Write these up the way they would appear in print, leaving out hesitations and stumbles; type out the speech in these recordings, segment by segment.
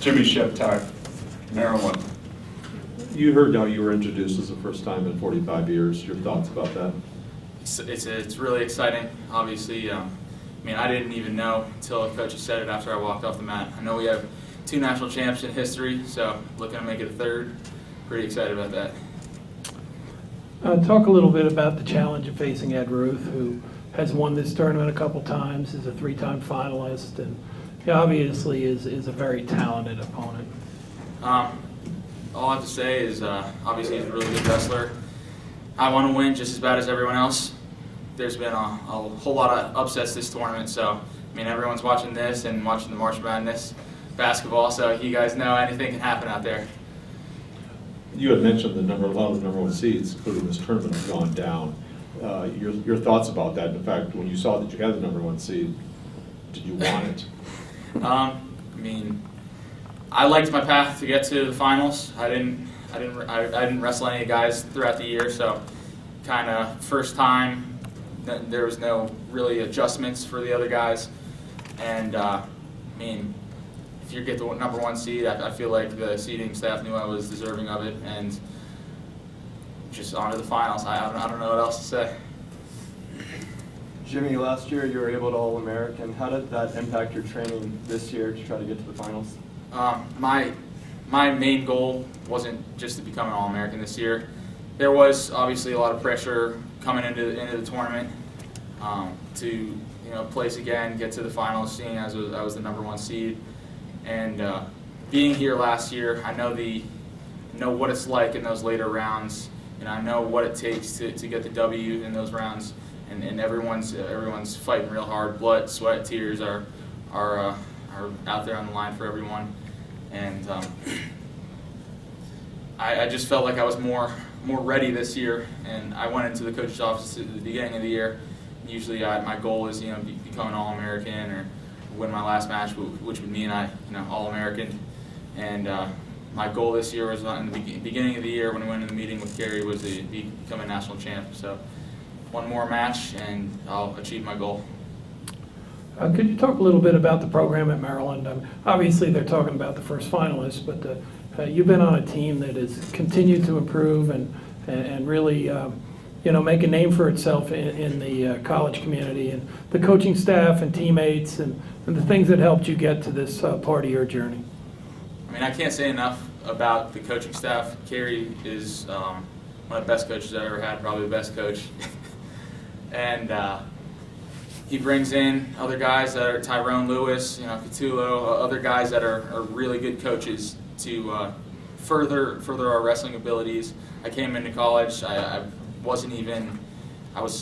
Jimmy Sheptock, Maryland. You heard how you were introduced as the first time in 45 years. Your thoughts about that? It's really exciting. Obviously, I didn't even know until the coach said it after I walked off the mat. I know we have 2 national champs in history, so looking to make it a 3rd. Pretty excited about that. Talk a little bit about the challenge of facing Ed Ruth, who has won this tournament a couple times, is a 3-time finalist, and he obviously is a very talented opponent. All I have to say is obviously he's a really good wrestler. I want to win just as bad as everyone else. There's been a whole lot of upsets this tournament, so everyone's watching this and watching the March Madness basketball, so you guys know anything can happen out there. You had mentioned a lot of the number 1 seeds, including this tournament, have gone down. Your thoughts about that? In fact, when you saw that you had the number 1 seed, did you want it? I liked my path to get to the finals. I didn't wrestle any guys throughout the year, so kind of first time there was no really adjustments for the other guys. And if you get the number 1 seed, I feel like the seeding staff knew I was deserving of it, and just on to the finals. I don't know what else to say. Jimmy, last year you were able to All-American. How did that impact your training this year to try to get to the finals? My main goal wasn't just to become an All-American this year. There was obviously a lot of pressure coming into the tournament to place again, get to the finals, seeing as I was the number 1 seed, and being here last year, I know what it's like in those later rounds, and I know what it takes to get the W in those rounds, and everyone's fighting real hard. Blood, sweat, tears are out there on the line for everyone, and I just felt like I was more ready this year, and I went into the coach's office at the beginning of the year. Usually, my goal is become an All-American or win my last match, which would mean All-American. And my goal this year was in the beginning of the year when we went in the meeting with Gary was to become a national champ. So 1 more match and I'll achieve my goal. Could you talk a little bit about the program at Maryland? Obviously, they're talking about the first finalists, but you've been on a team that has continued to improve and really make a name for itself in the college community, and the coaching staff and teammates and the things that helped you get to this part of your journey. I can't say enough about the coaching staff. Gary is one of the best coaches I've ever had, probably the best coach. And he brings in other guys that are Tyrone Lewis, Catullo, other guys that are really good coaches to further our wrestling abilities. I came into college, I was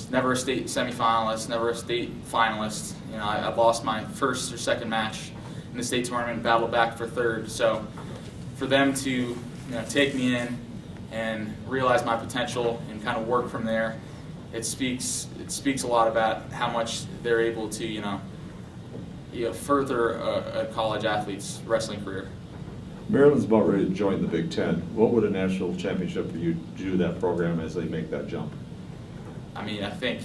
never a state semifinalist, never a state finalist. I lost my first or second match in the state tournament and battled back for 3rd. So for them to take me in and realize my potential and kind of work from there, it speaks a lot about how much they're able to further a college athlete's wrestling career. Maryland's about ready to join the Big Ten. What would a national championship for you do to that program as they make that jump? I think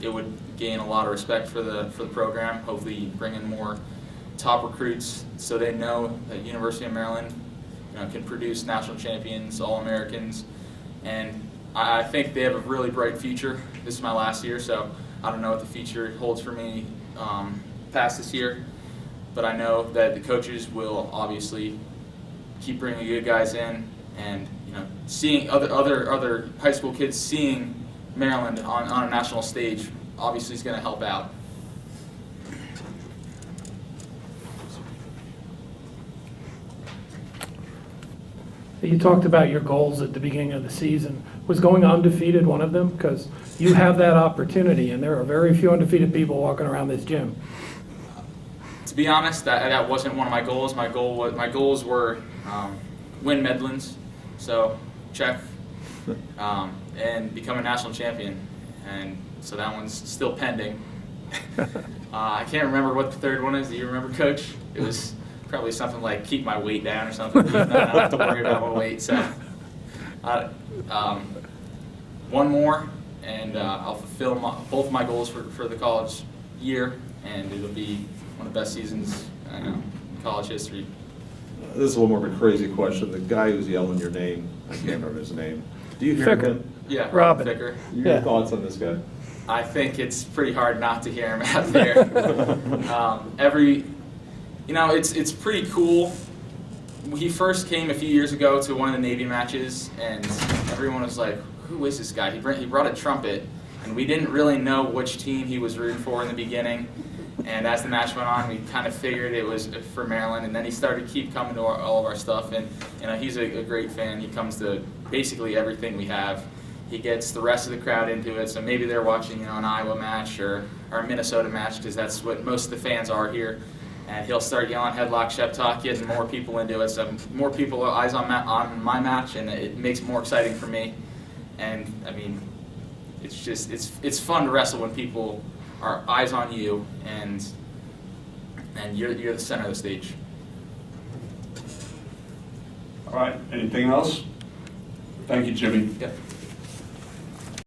it would gain a lot of respect for the program. Hopefully, bring in more top recruits so they know that University of Maryland can produce national champions, All-Americans, and I think they have a really bright future. This is my last year, so I don't know what the future holds for me past this year, but I know that the coaches will obviously keep bringing good guys in, and seeing other high school kids seeing Maryland on a national stage obviously is going to help out. You talked about your goals at the beginning of the season. Was going undefeated one of them? Because you have that opportunity, and there are very few undefeated people walking around this gym. To be honest, that wasn't one of my goals. My goals were win Midlands, so check, and become a national champion, and so that one's still pending. I can't remember what the 3rd one is. Do you remember, Coach? It was probably something like keep my weight down or something. I don't have to worry about my weight. So, one more, and I'll fulfill both my goals for the college year, and it'll be one of the best seasons in college history. This is a little more of a crazy question. The guy who's yelling your name, I can't remember his name. Do you hear Ficker. him? Yeah, Robin. Ficker. Your Yeah. thoughts on this guy? I think it's pretty hard not to hear him out there. It's pretty cool. He first came a few years ago to one of the Navy matches, and everyone was like, "Who is this guy?" He brought a trumpet, and we didn't really know which team he was rooting for in the beginning. And as the match went on, we kind of figured it was for Maryland, and then he started to keep coming to all of our stuff. And he's a great fan. He comes to basically everything we have. He gets the rest of the crowd into it. So maybe they're watching an Iowa match or a Minnesota match, because that's what most of the fans are here. And he'll start yelling headlock Sheptock, getting more people into it. So more people are eyes on my match, and it makes it more exciting for me. And I mean, it's fun to wrestle when people are eyes on you, and you're the center of the stage. All right, anything else? Thank you, Jimmy. Yep.